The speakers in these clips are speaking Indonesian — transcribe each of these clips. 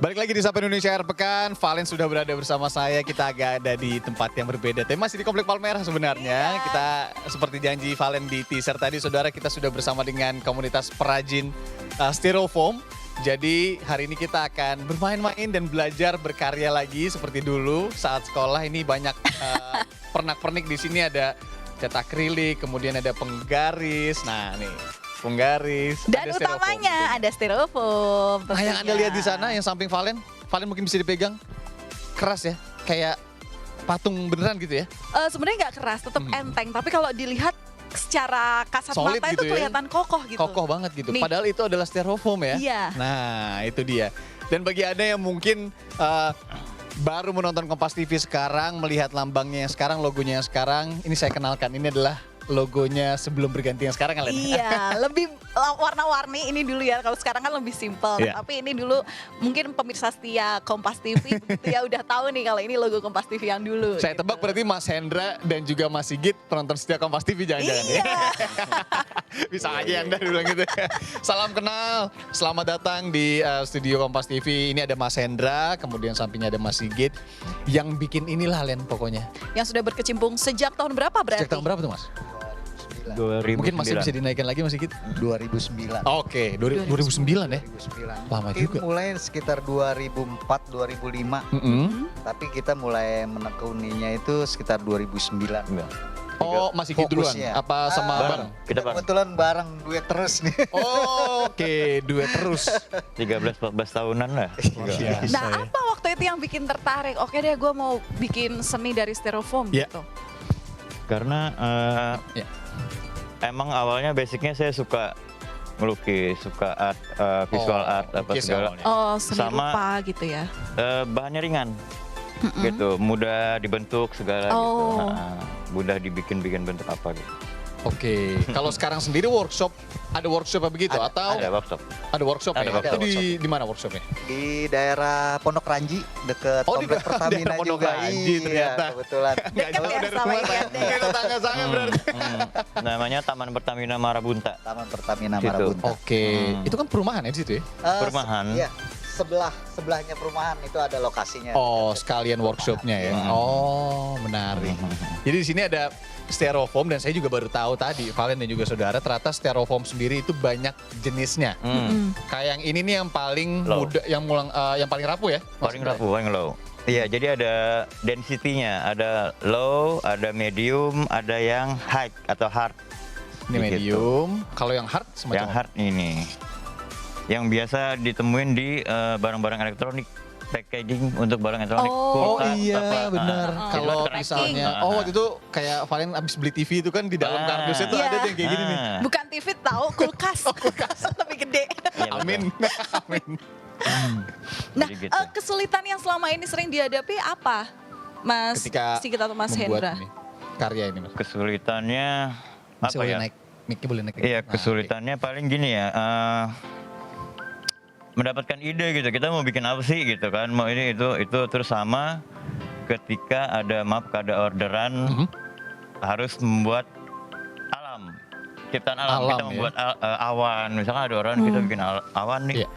Balik lagi di Sapa Indonesia Akhir Pekan, Valen sudah berada bersama saya. Kita agak ada di tempat yang berbeda, tapi masih di Komplek Palmerah sebenarnya. Kita seperti janji Valen di teaser tadi, saudara, kita sudah bersama dengan komunitas perajin styrofoam. Jadi hari ini kita akan bermain-main dan belajar berkarya lagi seperti dulu saat sekolah. Ini banyak pernak-pernik di sini, ada cat akrilik, kemudian ada penggaris. Nah nih, penggaris. Dan ada utamanya styrofoam. ada styrofoam. Nah yang Anda lihat di sana, yang samping Valen mungkin bisa dipegang. Keras ya, kayak patung beneran gitu ya. Sebenarnya nggak keras, tetap enteng. Tapi kalau dilihat secara kasat Solid mata gitu itu ya. kelihatan kokoh gitu. Kokoh banget gitu. Nih. Padahal itu adalah styrofoam ya. Iya. Nah itu dia. Dan bagi Anda yang mungkin baru menonton Kompas TV sekarang, melihat lambangnya yang sekarang, logonya yang sekarang, ini saya kenalkan. Ini adalah logonya sebelum berganti yang sekarang kalian. Iya, lebih warna-warni ini dulu ya. Kalau sekarang kan lebih simpel. Iya. Tapi ini dulu mungkin pemirsa setia Kompas TV begitu ya udah tahu nih kalau ini logo Kompas TV yang dulu. Saya tebak berarti Mas Hendra dan juga Mas Sigit penonton setia Kompas TV jangan-jangan ya. Iya. Bisa aja Anda bilang gitu. Salam kenal, selamat datang di studio Kompas TV. Ini ada Mas Hendra, kemudian sampingnya ada Mas Sigit. Yang bikin inilah Len pokoknya. Yang sudah berkecimpung sejak tahun berapa berarti? Sejak tahun berapa tuh Mas? 2009. Mungkin masih bisa dinaikkan lagi Mas Sigit? 2009. Oke, 2009 ya? 2009. Lama Mungkin juga. mulai sekitar 2004, 2005. Tapi kita mulai menekuninya itu sekitar 2009. Oh, Mas Sigit duluan? Fokusnya. Apa sama bareng? Kita bareng. Kebetulan bareng duet terus nih. Oh, oke, duet terus. 13-14 tahunan lah. Iya. Nah, apa waktu itu yang bikin tertarik? Oke deh, gue mau bikin seni dari styrofoam Iya. gitu. Karena Ya. emang awalnya basicnya saya suka melukis, suka art, visual art apa lukis segala. awalnya. Oh, seni Sama- rupa gitu ya. Bahannya ringan, gitu, mudah dibentuk segala Oh. gitu. Mudah dibikin bentuk apa gitu. Oke, kalau sekarang sendiri workshop, ada workshop begitu atau Ada workshop. ada workshop Ada ya? workshop. Itu di mana workshopnya? Di daerah Pondok Ranji, deket Oh, di Komplek daerah Pertamina Pondok juga. Ranji ternyata. Iya, kebetulan. Nggak Dekat jauh ya dari sama rumah IGD. saya. Kayak tetangga saya berarti. Namanya Taman Pertamina Marabunta. Taman Pertamina Situ. Marabunta. Oke, itu kan perumahan ya di situ ya? Perumahan. Iya, sebelahnya perumahan itu ada lokasinya. Oh, sekalian workshopnya ya? Hmm. Oh, menarik. Jadi di sini ada styrofoam dan saya juga baru tahu tadi, Valen dan juga saudara, ternyata styrofoam sendiri itu banyak jenisnya. Kayak yang ini nih yang paling Low. muda, yang paling rapuh ya? Paling rapuh, paling low. Iya, jadi ada density-nya, ada low, ada medium, ada yang high atau hard. Ini Gitu. medium. Kalau yang hard semacam Yang hard ini, yang biasa ditemuin di barang-barang elektronik, packaging untuk barang elektronik. Oh kulkas, iya apa, benar. itu Kalau tracking. misalnya, waktu itu kayak Valen abis beli TV itu kan di dalam kardusnya tuh Iya. ada tuh yang kayak gini nih. Bukan TV tahu, kulkas. kulkas lebih gede. Iya, betul. Amin. Amin. Nah, Jadi gitu. kesulitan yang selama ini sering dihadapi apa, Mas Ketika Sigit atau Mas membuat Hendra? ini, karya ini Mas. Kesulitannya Masih apa boleh ya? naik, mic-nya boleh naik. Iya, Nah, kesulitannya paling gini ya. Mendapatkan ide gitu, kita mau bikin apa sih gitu kan, mau ini itu terus sama ketika ada orderan harus membuat alam, ciptaan alam, Alam, kita ya. membuat awan, misalkan ada orang kita bikin awan nih, Iya.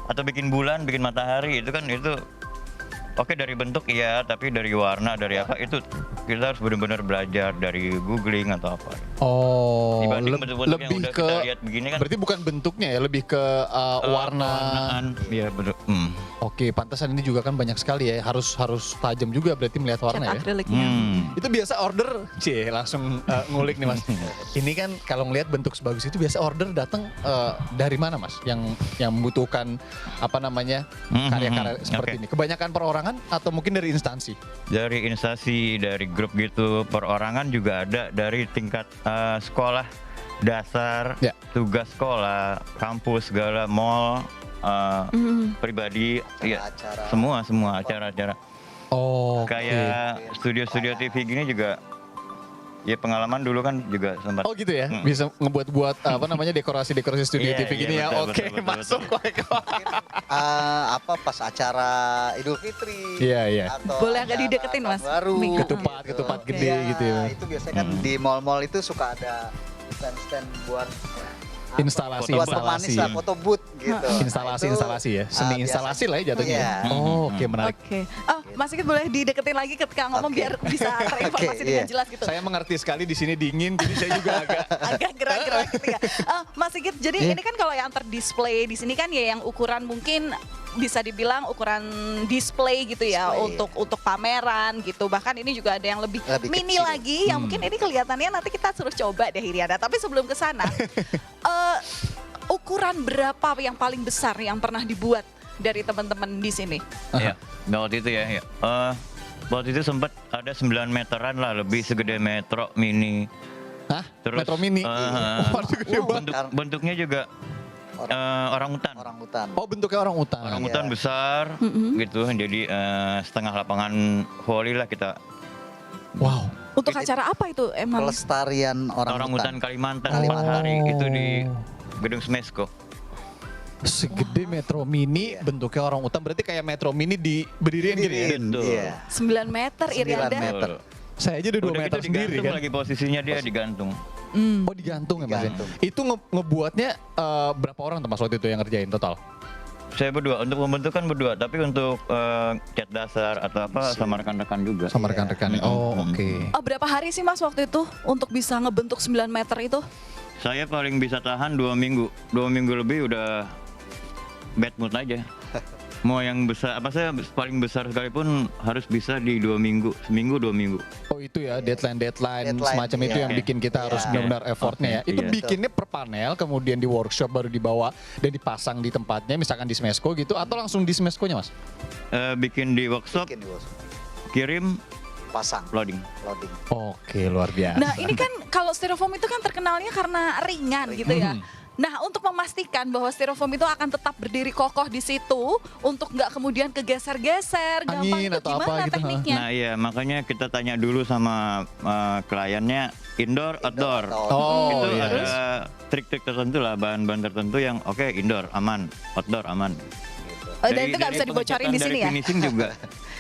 atau bikin bulan, bikin matahari, itu kan itu oke dari bentuk iya, tapi dari warna, dari apa itu kita harus benar-benar belajar dari googling atau apa. Oh, Dibanding bentuk-bentuk yang lebih udah ke, kita lihat begini kan. berarti bukan bentuknya ya, lebih ke warna. Pewarnaan. Iya betul. Oke, pantasan ini juga kan banyak sekali ya, harus tajam juga berarti melihat warna Cat ya. akriliknya. Itu biasa order, langsung ngulik nih Mas. Ini kan kalau ngelihat bentuk sebagus itu biasa order datang dari mana Mas? Yang membutuhkan apa namanya karya-karya seperti Oke. ini. Kebanyakan perorangan atau mungkin dari instansi? Dari instansi, dari grup gitu, perorangan juga ada dari tingkat sekolah dasar, Ya. tugas sekolah, kampus, segala mall, pribadi, ya Acara. semua acara-acara. Oh, Kayak studio-studio TV gini juga, ya pengalaman dulu kan juga sempat. Oh gitu ya, bisa ngebuat apa namanya dekorasi-dekorasi studio Iya, TV iya, gini ya. betul, Oke, betul, masuk. Apa pas acara Idul Fitri. Iya, iya. Atau Boleh agak acara dideketin, tahun Mas? Baru. Mik. Ketupat gitu. gede Iya, gitu ya. Itu biasanya kan di mall-mall itu suka ada stand-stand buat Instalasi, buat instalasi. pemanis lah, foto booth gitu. Instalasi ya, seni instalasi lah ya jatuhnya. Iya. Oh, oke menarik. Oke. Oh, Mas Sigit boleh dideketin lagi ketika ngomong Oke. biar bisa terinformasi Oke, dengan iya. jelas gitu. Saya mengerti sekali di sini dingin, jadi saya juga Agak gerak-gerak gitu ya. Mas Sigit, jadi Iya. ini kan kalau yang terdisplay di sini kan ya yang ukuran mungkin bisa dibilang ukuran display gitu ya Display. untuk pameran gitu. Bahkan ini juga ada yang lebih mini kecil. lagi yang mungkin ini kelihatannya nanti kita suruh coba deh Hiriana. Tapi sebelum ke sana, ukuran berapa yang paling besar yang pernah dibuat dari teman-teman di sini? Iya, waktu itu ya. Waktu itu sempat ada 9 meteran lah, lebih segede metro mini. Hah? Terus, Metro Mini. Waduh, gede banget. Bentuknya juga orang hutan. Orang hutan. Oh, bentuknya orang utan. Orang hutan besar gitu, jadi setengah lapangan voli lah kita. Wow. Untuk acara apa itu emang? Pelestarian Orang hutan Kalimantan Oh. 4 hari itu di Gedung Smesco. Segede Metro Mini, bentuknya orang utan. Berarti kayak Metro Mini diberdiriin gini ya? Betul. Iya. 9 meter 9 Irianda. meter. Saya aja udah 2 Udah meter gitu sendiri digantung kan. lagi posisinya dia digantung. Oh, digantung ya Mas ya? Digantung. Itu ngebuatnya berapa orang tuh Mas waktu itu yang ngerjain total? Saya berdua, untuk membentuk kan berdua, tapi untuk cat dasar atau apa sama rekan-rekan juga. Sama rekan-rekannya. Oh, oke. Oh, berapa hari sih Mas waktu itu untuk bisa ngebentuk 9 meter itu? Saya paling bisa tahan 2 minggu. 2 minggu lebih udah bad mood aja. Mau yang besar, apa saya paling besar sekalipun harus bisa di 2 minggu, seminggu 2 minggu. Oh itu ya deadline semacam itu iya. yang bikin kita harus Iya. benar-benar effortnya ya. Oke, Itu iya. bikinnya per panel, kemudian di workshop baru dibawa dan dipasang di tempatnya, misalkan di Smesco gitu, atau langsung di Smesco-nya Mas? Bikin di workshop, Bikin di bos. kirim, Pasang. loading. Loading. Oke, luar biasa. Nah, ini kan kalau styrofoam itu kan terkenalnya karena ringan gitu ya. Nah, untuk memastikan bahwa styrofoam itu akan tetap berdiri kokoh di situ untuk nggak kemudian kegeser-geser, gampang Angin itu atau apa gimana gitu, tekniknya? Nah iya, makanya kita tanya dulu sama kliennya indoor, outdoor. Oh, Itu iya. ada trik-trik tertentu lah, bahan-bahan tertentu yang oke indoor aman, outdoor aman. Oh, dan itu nggak bisa dibocorin di pengecatan, sini dari ya? finishing juga.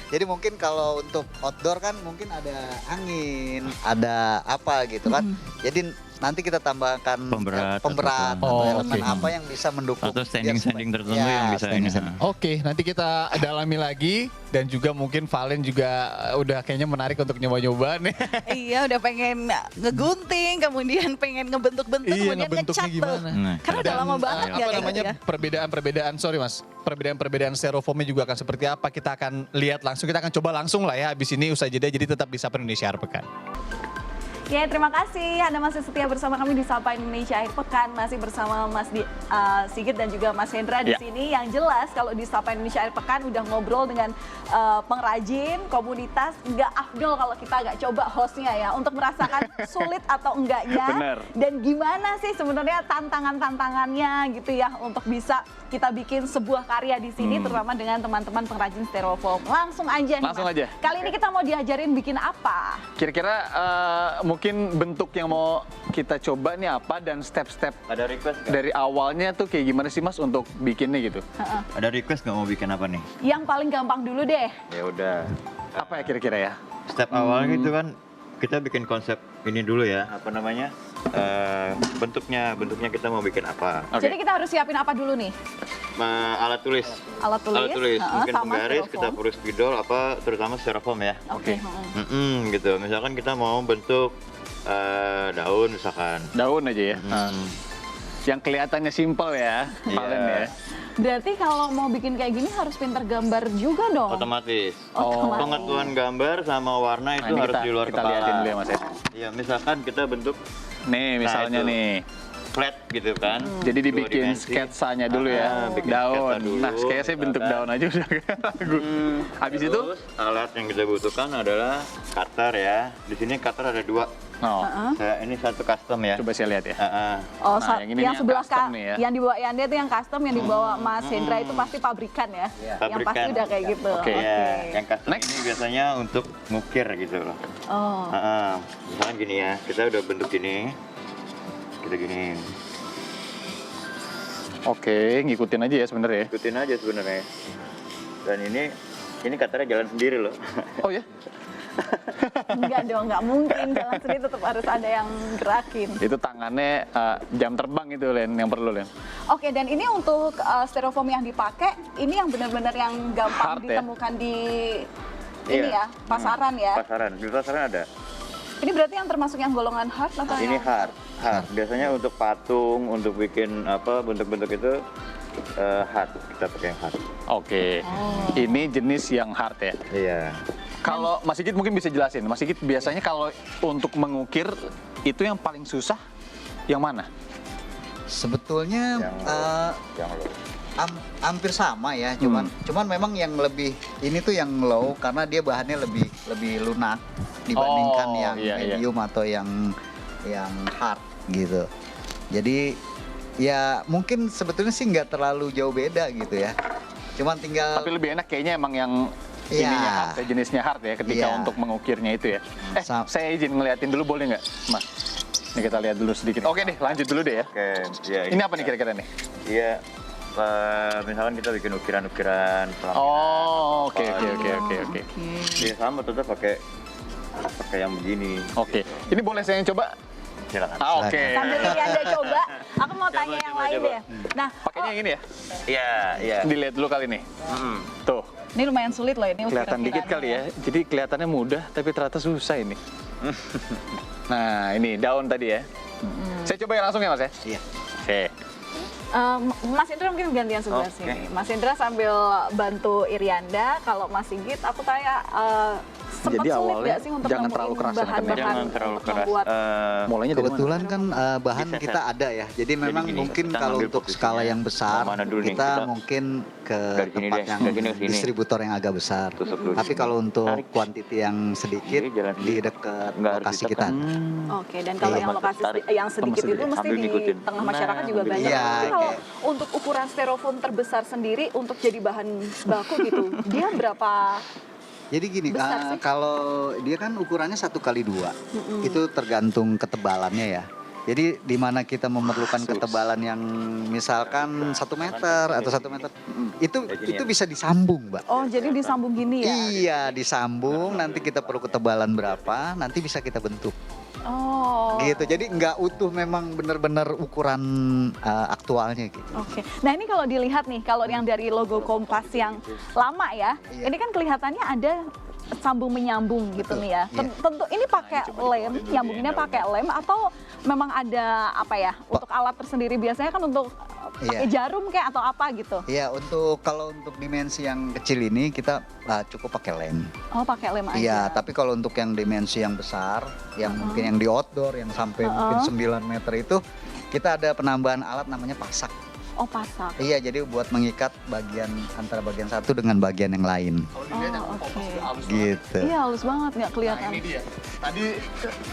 Jadi mungkin kalau untuk outdoor kan mungkin ada angin, ada apa gitu kan. Jadi nanti kita tambahkan Pemberat pemberat atau- atau Oh, elemen oke. apa yang bisa mendukung. Atau biar standing supaya- tertentu yang bisa ini. standing. Oke, nanti kita dalami lagi dan juga mungkin Valen juga udah kayaknya menarik untuk nyoba-nyoba nih. Iya, udah pengen ngegunting, kemudian pengen ngebentuk-bentuk, Iya, kemudian ngebentuknya ngecat tuh. gimana. Nah, Karena udah Dan, lama banget apa nggak kayak namanya gitu ya. perbedaan-perbedaan sorry Mas, perbedaan-perbedaan styrofoamnya juga akan seperti apa, kita akan lihat langsung, kita akan coba langsung lah ya habis ini usai jeda, jadi tetap di Sapa Indonesia Akhir Pekan. Ya, terima kasih. Anda masih setia bersama kami di Sapa Indonesia Akhir Pekan. Masih bersama Mas Sigit dan juga Mas Hendra di Ya. sini. Yang jelas kalau di Sapa Indonesia Akhir Pekan udah ngobrol dengan pengrajin, komunitas. Nggak afdol kalau kita nggak coba hostnya ya. Untuk merasakan sulit atau enggaknya. Bener. Dan gimana sih sebenarnya tantangan-tantangannya gitu ya. Untuk bisa kita bikin sebuah karya di sini. Terutama dengan teman-teman pengrajin styrofoam. Langsung aja nih, Langsung Mas. aja. Kali ini kita mau diajarin bikin apa? Kira-kira mungkin bentuk yang mau kita coba nih apa dan step-step ada request nggak? dari awalnya tuh kayak gimana sih Mas untuk bikinnya gitu? Ada request nggak mau bikin apa nih? Yang paling gampang dulu deh. Ya udah. Apa ya kira-kira ya? Step awalnya itu kan kita bikin konsep ini dulu ya, apa namanya? Bentuknya kita mau bikin apa? Oke. Jadi kita harus siapin apa dulu nih? Alat tulis. Alat tulis, Mungkin sama penggaris, styrofoam. kita perlu spidol apa terutama styrofoam ya. Oke. Gitu. Misalkan kita mau bentuk daun misalkan. Daun aja ya. Yang kelihatannya simpel ya, Iya. Valen ya. Berarti kalau mau bikin kayak gini harus pintar gambar juga dong. Otomatis. Otomatis. Pengetahuan gambar sama warna Nah, itu ini harus di luar kita kepala. liatin dulu ya Mas ya. Iya, misalkan kita bentuk Nih misalnya itu. nih. flat gitu kan. Jadi Dua dibikin dimensi. sketsanya dulu ya. Bikin sketsa Daun. dulu, Nah, kayaknya saya bentuk misalkan. daun aja udah lagu. Habis itu? Terus, alat yang kita butuhkan adalah cutter ya. Di sini cutter ada 2. Oh, Ini satu custom ya. coba saya lihat ya. Oh, Nah, yang ini nih yang sebelah custom nih ya. yang dibawa Yanda itu yang custom, yang dibawa Mas Hendra itu pasti pabrikan ya. Yang pasti Pabrikan. udah kayak gitu. Oke. Ya, yang custom Next. ini biasanya untuk ngukir gitu loh. Oh. Misalkan gini ya, kita udah bentuk gini. Kita gini. Oke, ngikutin aja ya sebenarnya. Ikutin aja sebenarnya. Dan ini cutternya jalan sendiri loh. Oh ya? Enggak dong, nggak mungkin jalan sendiri, tetap harus ada yang gerakin. Itu tangannya jam terbang itu Len yang perlu Len. Oke, dan ini untuk styrofoam yang dipakai, ini yang benar-benar yang gampang Hard ya? ditemukan di ini Iya. ya, pasaran ya. Pasaran, di pasaran ada. Ini berarti yang termasuk yang golongan hard atau Ini yang hard. Biasanya untuk patung, untuk bikin apa bentuk-bentuk itu hard. Kita pakai yang hard. Oke. Ini jenis yang hard ya. Iya. Kalau Mas Sigit mungkin bisa jelasin. Mas Sigit biasanya kalau untuk mengukir itu yang paling susah yang mana? Sebetulnya Yang low. hampir sama ya, cuman memang yang lebih ini tuh yang low karena dia bahannya lebih lunak dibandingkan Oh, yang iya, iya. medium atau yang hard gitu. Jadi ya mungkin sebetulnya sih nggak terlalu jauh beda gitu ya. Cuman tinggal Tapi lebih enak kayaknya emang yang Iya. ininya hard ya, jenisnya hard ya ketika Iya. untuk mengukirnya itu ya. Saya izin ngeliatin dulu boleh nggak, Mas? Ini kita lihat dulu sedikit. Oke deh, lanjut dulu deh ya. Oke. Iya. Ini apa nih kira-kira nih? Iya. Misalkan kita bikin ukiran-ukiran pelaminan. Oh, oke. Iya sama tetap pakai yang begini. Oke. Ini boleh saya yang coba? Silakan. Oke. sambil ini Anda coba, aku mau tanya yang coba, lain coba. deh. Nah, Pakainya yang ini ya? Iya, iya. Dilihat dulu kali nih. Tuh, ini lumayan sulit loh ini. kelihatan dikit kali ya. Jadi kelihatannya mudah, tapi ternyata susah ini. Nah, ini daun tadi ya. Saya coba yang langsung ya, Mas ya? Iya. Oke. Mas Indra mungkin gantian sebelah Oke. sini. Mas Indra sambil bantu Irianda. Kalau Mas Sigit, aku tanya sempat Jadi sulit awalnya nggak sih untuk jangan nemuin terlalu keras ya, bahan-bahan Jangan terlalu untuk keras. membuat Mulainya dari mana? kebetulan kan bahan Bisa, kita ada ya. Jadi memang gini, mungkin kita kalau ngambil untuk posisinya. skala yang besar Mau mana dulu nih? kita Kita mungkin ke dari sini tempat deh, yang dari sini ke sini. distributor yang agak besar. Tusuk dulu. Tapi kalau untuk Tarik. kuantiti yang sedikit Ini jalan di sendiri. dekat Nggak harus lokasi ditekan. kita. Oke, dan kalau Iya. yang lokasi Tarik. yang sedikit Temen itu sendiri, mesti sambil di ngikutin. tengah masyarakat Nah, juga ambil. banyak. Iya, Tapi kalau kayak- untuk ukuran styrofoam terbesar sendiri untuk jadi bahan baku gitu, dia berapa? Jadi gini, Besar sih. kalau dia kan ukurannya 1x2, itu tergantung ketebalannya ya. Jadi di mana kita memerlukan ketebalan yang misalkan 1 meter atau 1 meter, itu bisa disambung, Mbak. Oh, jadi disambung gini ya? Iya, disambung. Nanti kita perlu ketebalan berapa, nanti bisa kita bentuk. Oh. Gitu. Jadi nggak utuh memang benar-benar ukuran aktualnya gitu. Oke. Nah, ini kalau dilihat nih, kalau yang dari logo Kompas yang lama ya, Iya. ini kan kelihatannya ada sambung menyambung gitu Betul, nih ya. iya. Tentu ini pakai lem, nyambunginnya pakai lem atau memang ada apa ya? Untuk alat tersendiri biasanya kan untuk pakai Iya. jarum kayak atau apa gitu. Iya, kalau untuk dimensi yang kecil ini kita cukup pakai lem. Oh, pakai lem aja. Iya, tapi kalau untuk yang dimensi yang besar, yang mungkin yang di outdoor, yang sampai mungkin 9 meter itu, kita ada penambahan alat namanya pasak. Oh, pasak. Iya, jadi buat mengikat antara bagian satu dengan bagian yang lain. Oh, oke. Gitu. Iya, halus banget nggak kelihatan. Ini dia. Tadi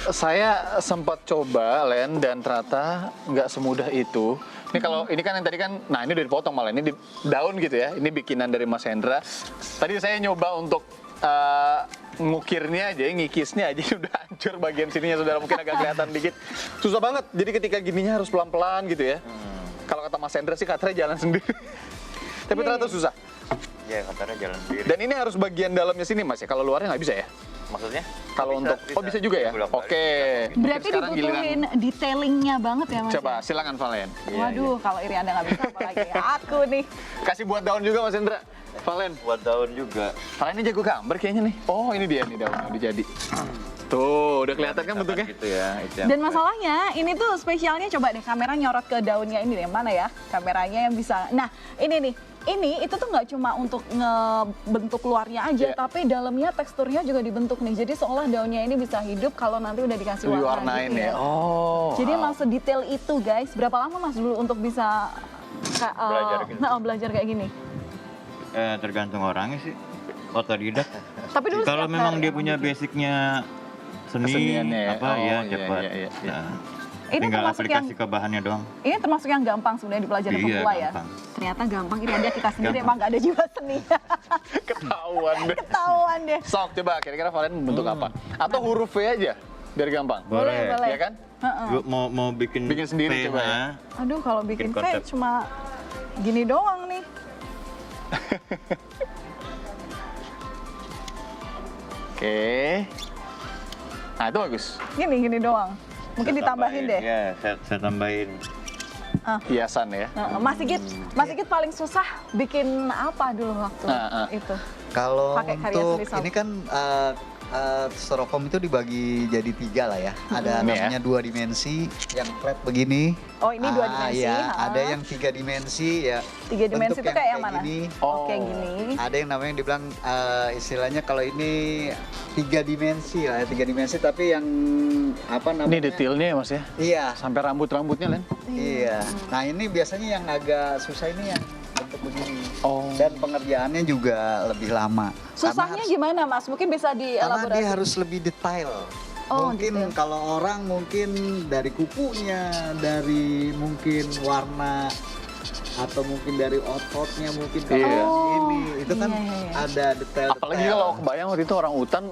saya sempat coba Len dan ternyata nggak semudah itu. Ini kalau ini kan yang tadi kan, nah ini udah dipotong malah ini di daun gitu ya. Ini bikinan dari Mas Hendra. Tadi saya nyoba untuk ngukirnya aja, ngikisnya aja udah hancur bagian sininya saudara, mungkin agak kelihatan dikit. Susah banget. Jadi ketika gininya harus pelan-pelan gitu ya. Kalau kata Mas Hendra sih katanya jalan sendiri. Tapi ternyata susah. Iya, katanya jalan sendiri. Dan ini harus bagian dalamnya sini Mas ya. Kalau luarnya nggak bisa ya? Maksudnya? Kalau untuk oh bisa juga ya? Bolak-balik. Oke. Berarti Sekarang dibutuhin detailingnya banget ya, Mas? Coba silakan Valen. Waduh, kalau Irianda nggak bisa apalagi aku nih. Kasih buat daun juga Mas Hendra. Valen. Buat daun juga. Valen ini jago gambar kayaknya nih. Oh ini dia nih daunnya udah jadi. Tuh udah kelihatan kan bentuknya? Gitu ya. Itu yang Dan masalahnya ini tuh spesialnya, coba deh kamera nyorot ke daunnya ini deh, mana ya kameranya yang bisa. Nah ini nih, itu tuh nggak cuma untuk ngebentuk luarnya aja, Iya. tapi dalamnya teksturnya juga dibentuk nih. Jadi seolah daunnya ini bisa hidup kalau nanti udah dikasih warna Diwarnain gitu ya. Oh. Jadi emang sedetail itu guys. Berapa lama Mas dulu untuk bisa Belajar gitu. belajar kayak gini? tergantung orangnya sih. Otodidak. Tapi dulu Kalau setiap memang hari dia emang punya gitu. basicnya seni Keseniannya ya? apa Oh, ya iya, cepat. iya, iya, iya. Nah, Ini tinggal termasuk aplikasi yang- ke bahannya doang. Ini termasuk yang gampang sebenarnya dipelajari Iya, pemula ya. gampang. Ternyata gampang, ini ada kita sendiri Gampang. emang nggak ada jiwa seni. Ketahuan deh. Ketahuan deh. Sok coba kira-kira Valen bentuk apa? Atau huruf V aja biar gampang. Boleh. Boleh. Iya kan? Heeh. Gua mau bikin Bikin sendiri V, coba ya. nah. Aduh kalau bikin Bikin V konsep. cuma gini doang nih. Oke. Nah itu bagus. Gini doang. Mungkin ditambahin deh. Ya, saya tambahin. Hiasan ya. Mas Sigit paling susah bikin apa dulu waktu itu? Kalau Pakai karya untuk sendiri, Sob. ini kan styrofoam itu dibagi jadi 3 lah ya. Ada Ini ya. namanya 2 dimensi, yang flat begini. Oh, ini 2 dimensi. Ya, ada yang 3 dimensi ya. 3 dimensi bentuk itu kayak yang mana? Gini. Oh, kayak gini. Ada yang namanya dibilang istilahnya kalau ini 3 dimensi lah, 3 dimensi tapi yang apa namanya? Ini detailnya ya Mas ya. Iya, Sampai rambut-rambutnya Len. iya. Nah ini biasanya yang agak susah ini yang bentuk begini. Oh. Dan pengerjaannya juga lebih lama. Susahnya gimana Mas? Mungkin bisa Karena dielaborasi. dia harus lebih detail. Oh, Mungkin detail. kalau orang mungkin dari kukunya, dari mungkin warna atau mungkin dari ototnya mungkin kalau Iya. ini itu kan iya. ada detail. Apalagi kalau kebayang waktu itu orang hutan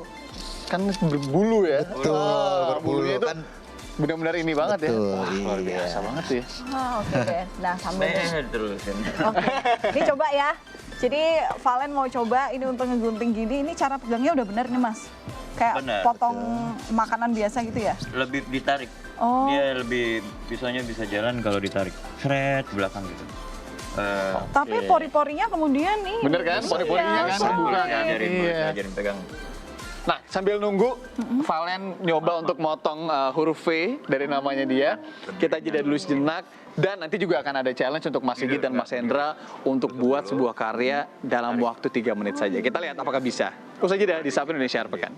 kan berbulu ya. Betul, berbulu Bulunya itu kan. benar-benar ini banget Betul, ya. Wah, luar iya. biasa banget tuh ya. Oke deh. Nah, sambil Terusin. Oke. Ini coba ya. Jadi Valen mau coba ini untuk ngegunting gini. Ini cara pegangnya udah bener nih Mas. Kayak Benar, potong makanan biasa gitu ya. Lebih ditarik. Oh. Dia lebih pisaunya bisa jalan kalau ditarik. Seret belakang gitu. Tapi pori-porinya kemudian nih. Bener kan? Pori-porinya kan terbuka kan. Iya. Ajarin pegang. Nah, sambil nunggu Valen nyoba untuk motong huruf V dari namanya dia, kita jeda dulu sejenak dan nanti juga akan ada challenge untuk Mas Sigit dan Mas Hendra untuk buat sebuah karya dalam waktu 3 menit saja. Kita lihat apakah bisa. Usai jeda di Sapa Indonesia Pekan.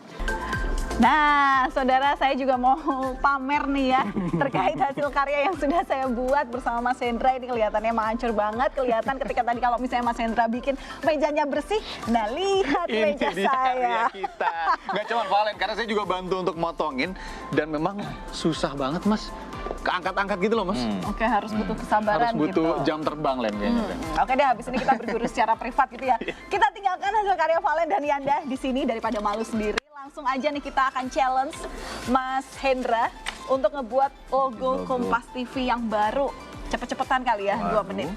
Nah, saudara, saya juga mau pamer nih ya terkait hasil karya yang sudah saya buat bersama Mas Hendra. Ini kelihatannya mancur banget, kelihatan ketika tadi kalau misalnya Mas Hendra bikin mejanya bersih. Nah, lihat Ini meja dia karya saya. kita. Nggak cuma Valen, karena saya juga bantu untuk motongin dan memang susah banget Mas. Keangkat-angkat gitu loh Mas. Oke, harus butuh kesabaran Harus butuh gitu. jam terbang Len kayaknya. Len. Oke deh, habis ini kita berguru secara privat gitu ya. Kita tinggalkan hasil karya Valen dan Yanda di sini daripada malu sendiri. Langsung aja nih kita akan challenge Mas Hendra untuk ngebuat logo Kompas TV yang baru. Cepet-cepetan kali ya, 2 menit.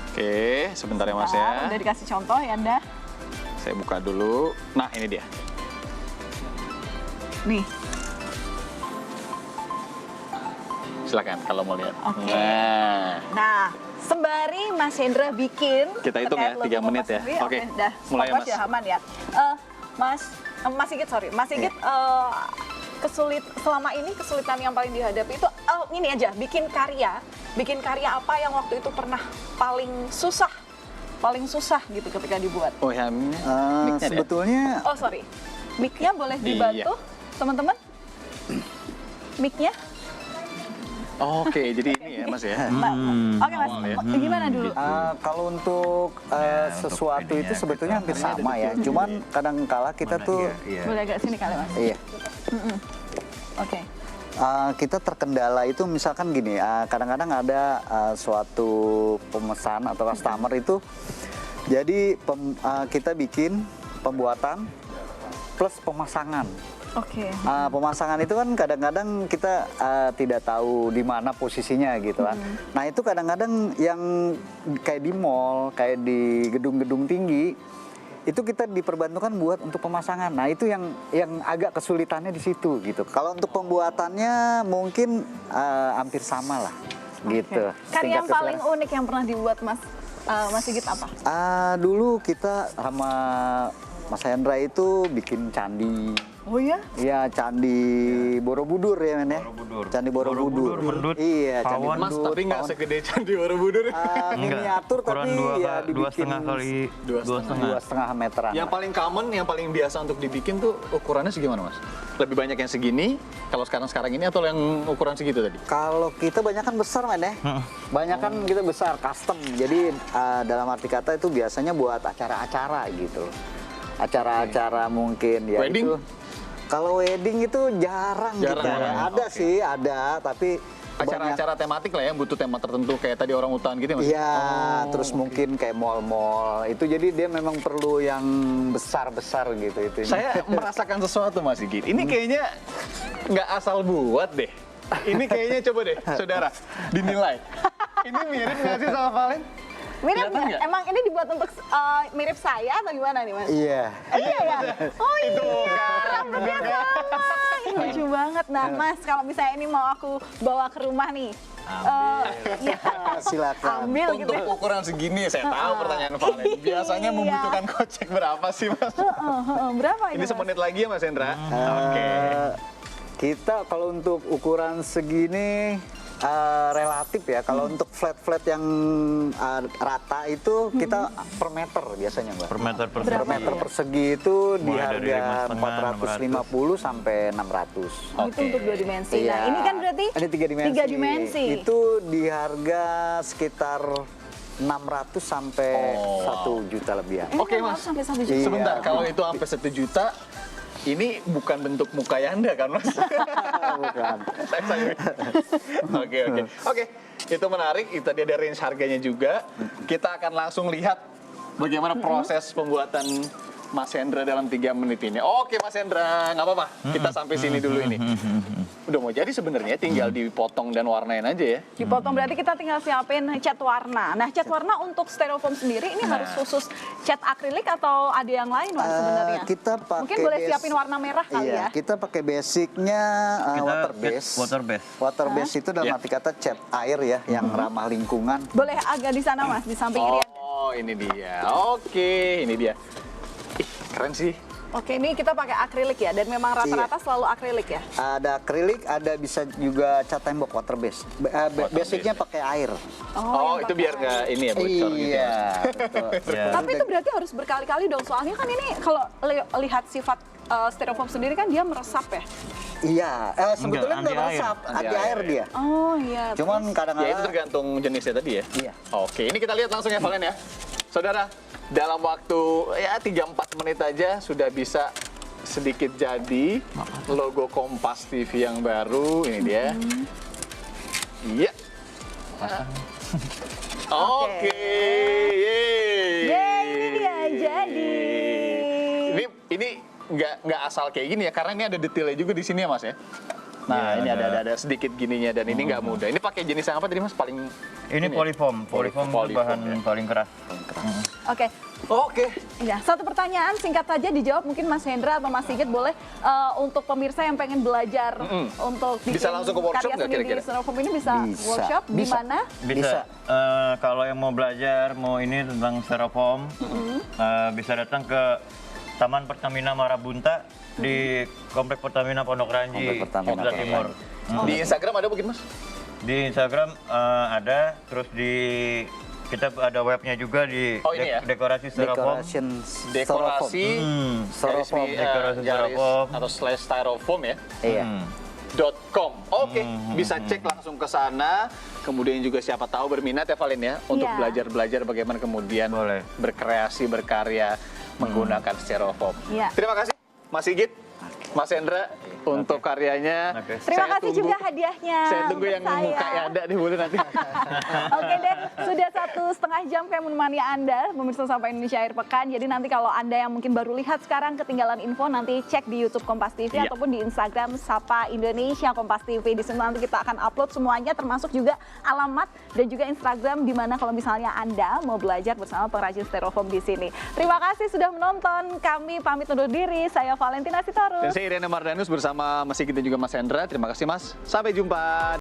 Oke, sebentar ya Mas ya. Udah dikasih contoh Yanda. Saya buka dulu. Nah, ini dia. Nih, Silakan kalau mau lihat. Oke. Nah, nah sembari Mas Hendra bikin. Kita hitung terkait ya, 3 logo menit Kompas ya. TV, Oke, dah. mulai ya, Stopwatch Mas. ya, aman ya. Mas Sigit, Mas Sigit, selama ini kesulitan yang paling dihadapi itu ini aja, bikin karya apa yang waktu itu pernah paling susah gitu ketika dibuat. oh ya, mic-nya deh. Sebetulnya Oh sorry, mic-nya boleh Iya. dibantu teman-teman? Mic-nya? Oke, jadi ini ya Mas ya. Oke Mas, gimana dulu? kalau untuk sesuatu ininya itu sebetulnya hampir kita- sama ya. Cuman kadang kala kita tuh Boleh agak sini kali Mas. iya. Oke. Kita terkendala itu misalkan gini, kadang-kadang ada suatu pemesan atau customer itu, jadi kita bikin pembuatan plus pemasangan. Oke. Pemasangan itu kan kadang-kadang kita tidak tahu di mana posisinya gitu kan. Nah itu kadang-kadang yang kayak di mall, kayak di gedung-gedung tinggi, itu kita diperbantukan buat untuk pemasangan. Nah itu yang agak kesulitannya di situ gitu. Kalau untuk pembuatannya mungkin hampir sama lah gitu. Karya yang Tingkat paling unik yang pernah dibuat Mas Sigit apa? dulu kita sama Mas Hendra itu bikin candi. Oh iya? Iya, Candi Borobudur ya men ya. Borobudur. Candi Borobudur. Pendut, Iya, Candi pawon. Mas, Pendut. tapi nggak pawon. segede Candi Borobudur. Miniatur ukuran tapi ya dua dibikin setengah kali dua dua setengah. 2,5 meteran. Yang paling common, yang paling biasa untuk dibikin tuh ukurannya segimana Mas? Lebih banyak yang segini, kalau sekarang ini atau yang ukuran segitu tadi? Kalau kita banyakan besar men ya. Banyakan kita besar, custom. Jadi dalam arti kata itu biasanya buat acara-acara gitu. Acara-acara mungkin ya Wedding? itu. Kalau wedding itu jarang Jarang, kita. ya? Ada Oke. sih, ada, tapi banyak. Acara-acara tematik lah ya, butuh tema tertentu kayak tadi orang hutan gitu ya Mas? Iya, Oh, terus mungkin kayak mall-mall itu jadi dia memang perlu yang besar-besar gitu itu. Saya merasakan sesuatu Mas Sigit. Ini kayaknya nggak asal buat deh. Ini kayaknya coba deh, saudara, dinilai. Ini mirip nggak sih sama Valen? Mirip Kelihatan nggak? nggak? Emang ini dibuat untuk mirip saya atau gimana nih Mas? Iya. Iya ya? Oh iya. Itu kan. Rambutnya sama. Ini lucu banget. Nah Mas, kalau misalnya ini mau aku bawa ke rumah nih. Ya, Silakan. ambil gitu. Untuk ukuran segini, saya tahu pertanyaan Valen. Biasanya Iya. membutuhkan kocek berapa sih, Mas? Berapa Ini ini Mas? semenit lagi ya, Mas Hendra? Oke. Kita kalau untuk ukuran segini relatif ya. Kalau untuk flat-flat yang rata itu kita per meter biasanya, Mbak. Per meter Per Berapa? meter persegi itu di Mulai dari harga 5,5, 450 sampai 600. Oh, itu untuk 2 dimensi. Nah, Iya. ini kan berarti ada 3 dimensi. 3 dimensi. Itu di harga sekitar 600 sampai 1 juta lebih ya. Oke, Ini Mas. Sampai 1 juta. Iya. Sebentar, kalau itu sampai 1 juta, ini bukan bentuk muka Yanda kan, Mas? Bukan. Oke, itu menarik. Itu dia ada range harganya juga. Kita akan langsung lihat bagaimana proses pembuatan Mas Hendra dalam 3 menit ini. Oke, Mas Hendra, nggak apa-apa. Kita sampai sini dulu ini. Udah mau jadi sebenarnya, tinggal dipotong dan warnain aja ya. Dipotong berarti kita tinggal siapin cat warna. Nah, cat warna untuk styrofoam sendiri ini harus khusus cat akrilik atau ada yang lain Mas sebenarnya? Kita pakai Mungkin boleh siapin warna merah kali iya, ya. kita pakai basicnya Kita water base. water base. Water base itu dalam Iya. arti kata cat air ya, yang ramah lingkungan. Boleh agak di sana Mas, di samping Irian. Oh, ini dia. Oke, ini dia. Ih, keren sih. Oke, ini kita pakai akrilik ya, dan memang rata-rata selalu akrilik ya. Ada akrilik, ada bisa juga cat tembok water base. Basicnya pakai air. Oh, yang itu pakai biar air. nggak ini ya bocor gitu. Iya, betul. Iya. Tapi itu berarti harus berkali-kali dong, soalnya kan ini kalau lihat sifat styrofoam sendiri kan dia meresap ya. Iya, sebetulnya anti nggak air. meresap, Anti anti air. air dia. Oh iya. Cuman Ya itu kadang-kadang tergantung jenisnya tadi ya. Iya. Oke, ini kita lihat langsung ya Valen ya. Saudara, dalam waktu ya 3-4 menit aja sudah bisa sedikit jadi logo Kompas TV yang baru. Ini dia. Iya. Oke. Yeay. Yeay, ini dia jadi. Ini nggak asal kayak gini ya, karena ini ada detailnya juga di sini ya Mas ya. Nah, Iya, ini ada. ada sedikit gininya dan ini nggak mudah. Ini pakai jenis yang apa tadi Mas? Paling Ini ya? polyfoam. Polyfoam itu Polyfoam, bahan ya. paling keras. Oke. Oke. Ya, satu pertanyaan singkat saja dijawab mungkin Mas Hendra atau Mas Sigit boleh untuk pemirsa yang pengen belajar untuk Bisa langsung ke workshop karya nggak seni kira-kira? di styrofoam ini bisa Bisa. workshop di Bisa. mana? Bisa. Bisa. Kalau yang mau belajar, mau ini tentang styrofoam, bisa datang ke Taman Pertamina Marabunta di Komplek Pertamina Pondok Ranji, Komplek Pertamina Kopda Pondok Timur. Di Instagram ada mungkin Mas? Di Instagram ada, terus di kita ada webnya juga di Oh, ini ya? Dekorasi Styrofoam. decoration Dekorasi Styrofoam. Dekorasi garis styrofoam. atau slash styrofoam ya. Iya. .com. Oke, bisa cek langsung ke sana. Kemudian juga siapa tahu berminat ya Valen ya untuk Iya. belajar-belajar bagaimana kemudian Boleh. berkreasi, berkarya menggunakan styrofoam. Iya. Terima kasih Mas Sigit, Mas Hendra untuk karyanya. Oke. Terima Saya kasih tunggu- juga hadiahnya. Saya tunggu untuk yang muka saya. Yanda nih boleh nanti. Oke deh, sudah 1,5 jam kami menemani Anda, pemirsa Sapa Indonesia Akhir Pekan. Jadi nanti kalau Anda yang mungkin baru lihat sekarang ketinggalan info, nanti cek di YouTube Kompas TV Iya. ataupun di Instagram Sapa Indonesia Kompas TV. Di sana nanti kita akan upload semuanya, termasuk juga alamat dan juga Instagram di mana kalau misalnya Anda mau belajar bersama pengrajin styrofoam di sini. Terima kasih sudah menonton. Kami pamit undur diri. Saya Valentina Sitorus. Dan saya Irena Mardanus bersama Mas Sigit dan juga Mas Hendra. Terima kasih Mas. Sampai jumpa.